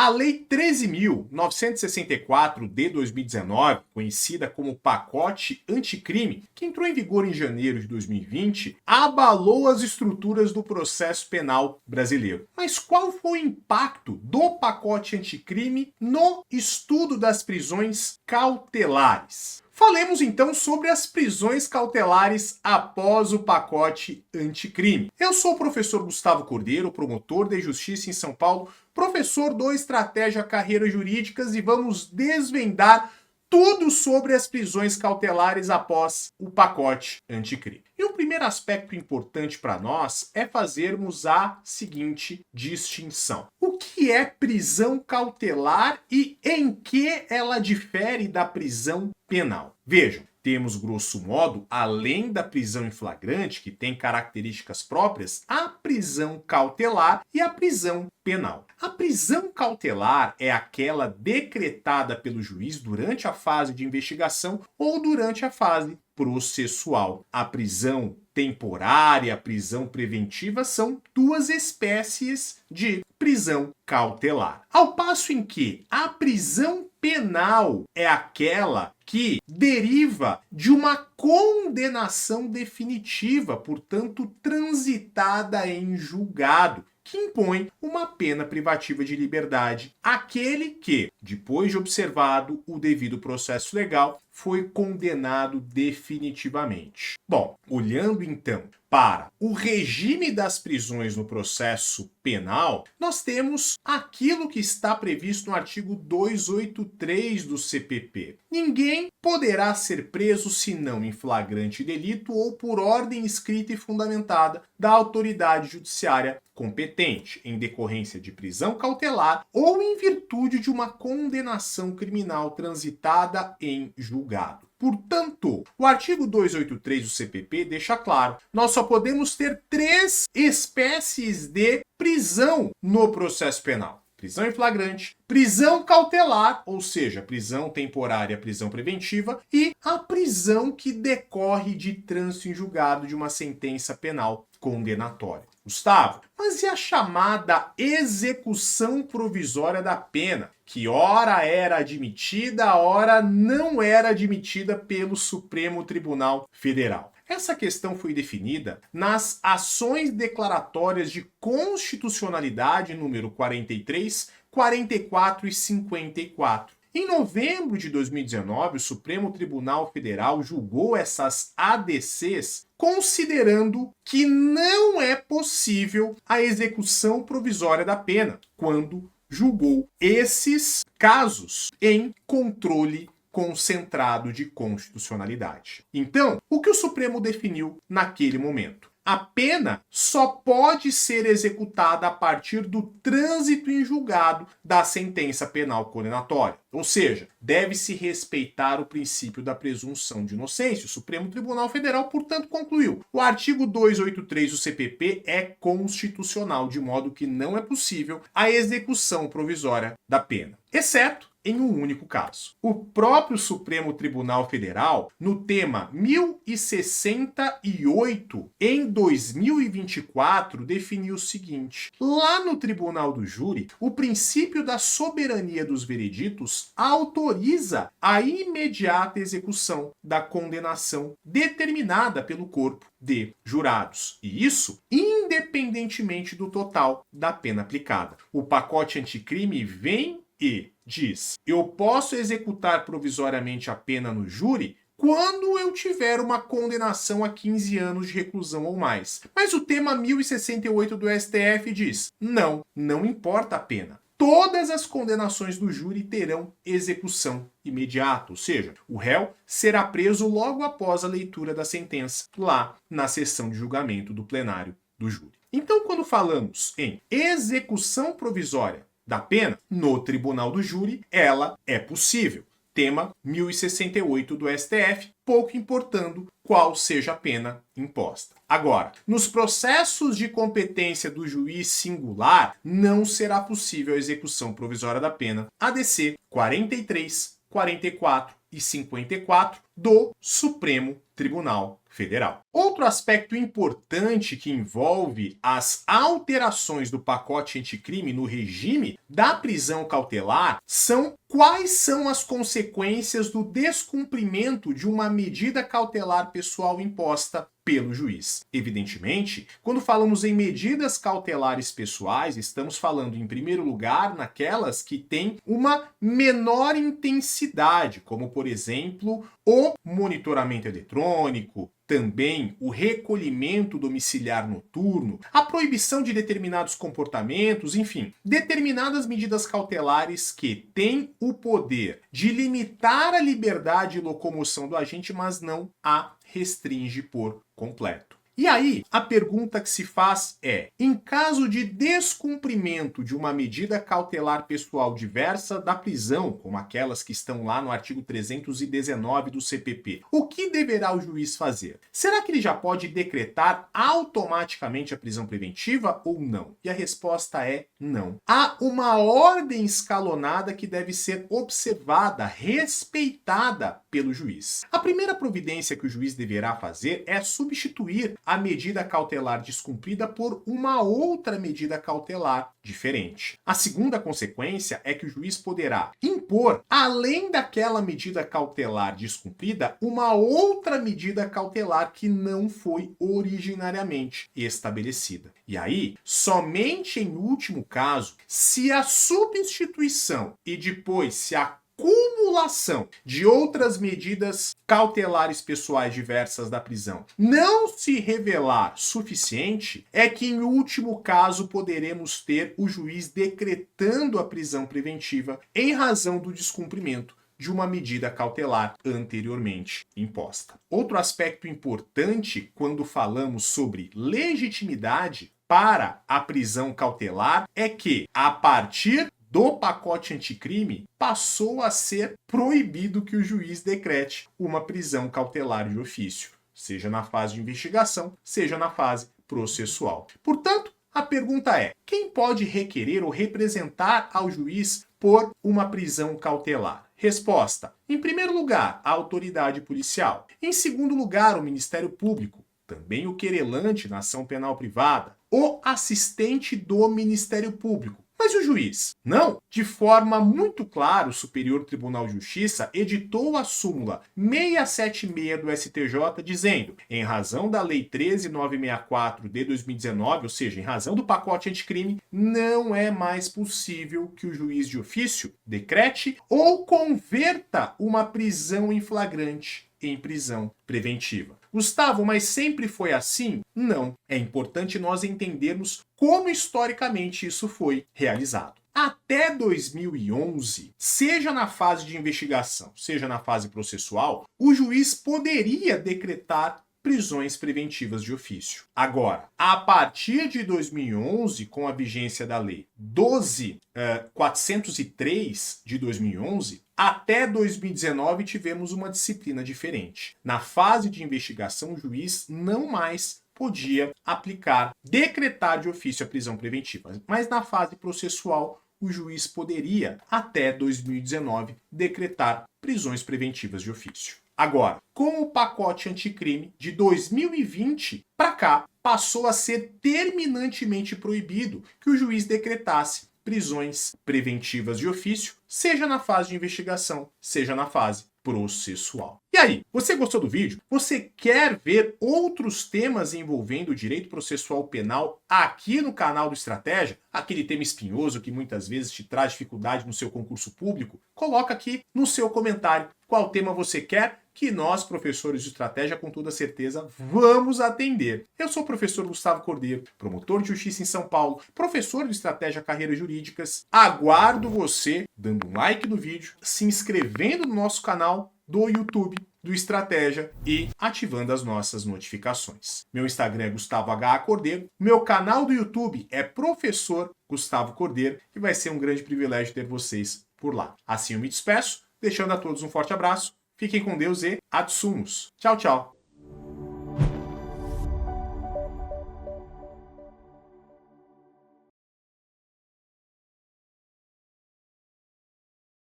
A Lei 13.964 de 2019, conhecida como Pacote Anticrime, que entrou em vigor em janeiro de 2020, abalou as estruturas do processo penal brasileiro. Mas qual foi o impacto do pacote anticrime no estudo das prisões cautelares? Falemos então sobre as prisões cautelares após o pacote anticrime. Eu sou o professor Gustavo Cordeiro, promotor de justiça em São Paulo, professor do Estratégia Carreiras Jurídicas, e vamos desvendar tudo sobre as prisões cautelares após o pacote anticrime. E o primeiro aspecto importante para nós é fazermos a seguinte distinção. O que é prisão cautelar e em que ela difere da prisão penal? Vejam, temos, grosso modo, além da prisão em flagrante, que tem características próprias, a prisão cautelar e a prisão penal. A prisão cautelar é aquela decretada pelo juiz durante a fase de investigação ou durante a fase processual. A prisão temporária, a prisão preventiva são duas espécies de prisão cautelar. Ao passo em que a prisão penal é aquela que deriva de uma condenação definitiva, portanto transitada em julgado, que impõe uma pena privativa de liberdade àquele que, depois de observado o devido processo legal, foi condenado definitivamente. Bom, olhando então para o regime das prisões no processo penal, nós temos aquilo que está previsto no artigo 283 do CPP. Ninguém poderá ser preso senão em flagrante delito ou por ordem escrita e fundamentada da autoridade judiciária competente, em decorrência de prisão cautelar ou em virtude de uma condenação criminal transitada em julgado. Portanto, o artigo 283 do CPP deixa claro, nós só podemos ter três espécies de prisão no processo penal. Prisão em flagrante, prisão cautelar, ou seja, prisão temporária, prisão preventiva, e a prisão que decorre de trânsito em julgado de uma sentença penal condenatória. Gustavo, mas e a chamada execução provisória da pena, que ora era admitida, ora não era admitida pelo Supremo Tribunal Federal? Essa questão foi definida nas ações declaratórias de constitucionalidade número 43, 44 e 54. Em novembro de 2019, o Supremo Tribunal Federal julgou essas ADCs considerando que não é possível a execução provisória da pena, quando julgou esses casos em controle concentrado de constitucionalidade. Então, o que o Supremo definiu naquele momento? A pena só pode ser executada a partir do trânsito em julgado da sentença penal condenatória. Ou seja, deve-se respeitar o princípio da presunção de inocência. O Supremo Tribunal Federal, portanto, concluiu: o artigo 283 do CPP é constitucional, de modo que não é possível a execução provisória da pena, exceto em um único caso. O próprio Supremo Tribunal Federal, no tema 1068, em 2024, definiu o seguinte: lá no Tribunal do Júri, o princípio da soberania dos vereditos autoriza a imediata execução da condenação determinada pelo corpo de jurados. E isso independentemente do total da pena aplicada. O pacote anticrime vem e diz: eu posso executar provisoriamente a pena no júri quando eu tiver uma condenação a 15 anos de reclusão ou mais. Mas o tema 1068 do STF diz: não importa a pena. Todas as condenações do júri terão execução imediata, ou seja, o réu será preso logo após a leitura da sentença, lá na sessão de julgamento do plenário do júri. Então, quando falamos em execução provisória da pena no tribunal do júri, ela é possível. Tema 1068 do STF, pouco importando qual seja a pena imposta. Agora, nos processos de competência do juiz singular, não será possível a execução provisória da pena, ADC 43, 44 e 54, do Supremo Tribunal Federal. Outro aspecto importante que envolve as alterações do pacote anticrime no regime da prisão cautelar são quais são as consequências do descumprimento de uma medida cautelar pessoal imposta pelo juiz. Evidentemente, quando falamos em medidas cautelares pessoais, estamos falando em primeiro lugar naquelas que têm uma menor intensidade, como por exemplo, o monitoramento eletrônico, também o recolhimento domiciliar noturno, a proibição de determinados comportamentos, enfim, determinadas medidas cautelares que têm o poder de limitar a liberdade de locomoção do agente, mas não a restringe por completo. E aí, a pergunta que se faz é: em caso de descumprimento de uma medida cautelar pessoal diversa da prisão, como aquelas que estão lá no artigo 319 do CPP, o que deverá o juiz fazer? Será que ele já pode decretar automaticamente a prisão preventiva ou não? E a resposta é não. Há uma ordem escalonada que deve ser observada, respeitada pelo juiz. A primeira providência que o juiz deverá fazer é substituir a medida cautelar descumprida por uma outra medida cautelar diferente. A segunda consequência é que o juiz poderá impor, além daquela medida cautelar descumprida, uma outra medida cautelar que não foi originariamente estabelecida. E aí, somente em último caso, se a substituição e depois se a acumulação de outras medidas cautelares pessoais diversas da prisão não se revelar suficiente, é que em último caso poderemos ter o juiz decretando a prisão preventiva em razão do descumprimento de uma medida cautelar anteriormente imposta. Outro aspecto importante quando falamos sobre legitimidade para a prisão cautelar é que, a partir do pacote anticrime, passou a ser proibido que o juiz decrete uma prisão cautelar de ofício, seja na fase de investigação, seja na fase processual. Portanto, a pergunta é: quem pode requerer ou representar ao juiz por uma prisão cautelar? Resposta: em primeiro lugar, a autoridade policial. Em segundo lugar, o Ministério Público. Também o querelante na ação penal privada. O assistente do Ministério Público. Mas e o juiz? Não. De forma muito clara, o Superior Tribunal de Justiça editou a súmula 676 do STJ dizendo: em razão da Lei 13.964 de 2019, ou seja, em razão do pacote anticrime, não é mais possível que o juiz de ofício decrete ou converta uma prisão em flagrante em prisão preventiva. Gustavo, mas sempre foi assim? Não. É importante nós entendermos como historicamente isso foi realizado. Até 2011, seja na fase de investigação, seja na fase processual, o juiz poderia decretar prisões preventivas de ofício. Agora, a partir de 2011, com a vigência da Lei 12.403 de 2011, até 2019 tivemos uma disciplina diferente. Na fase de investigação, o juiz não mais podia decretar de ofício a prisão preventiva, mas na fase processual, o juiz poderia, até 2019, decretar prisões preventivas de ofício. Agora, com o pacote anticrime de 2020 para cá, passou a ser terminantemente proibido que o juiz decretasse prisões preventivas de ofício, seja na fase de investigação, seja na fase processual. E aí, você gostou do vídeo? Você quer ver outros temas envolvendo o direito processual penal aqui no canal do Estratégia? Aquele tema espinhoso que muitas vezes te traz dificuldade no seu concurso público? Coloca aqui no seu comentário qual tema você quer, que nós, professores de estratégia, com toda certeza, vamos atender. Eu sou o professor Gustavo Cordeiro, promotor de justiça em São Paulo, professor de estratégia carreiras jurídicas. Aguardo você dando um like no vídeo, se inscrevendo no nosso canal do YouTube do Estratégia e ativando as nossas notificações. Meu Instagram é Gustavo H. Cordeiro, meu canal do YouTube é Professor Gustavo Cordeiro e vai ser um grande privilégio ter vocês por lá. Assim eu me despeço, deixando a todos um forte abraço. Fiquem com Deus e ad sumos. Tchau, tchau.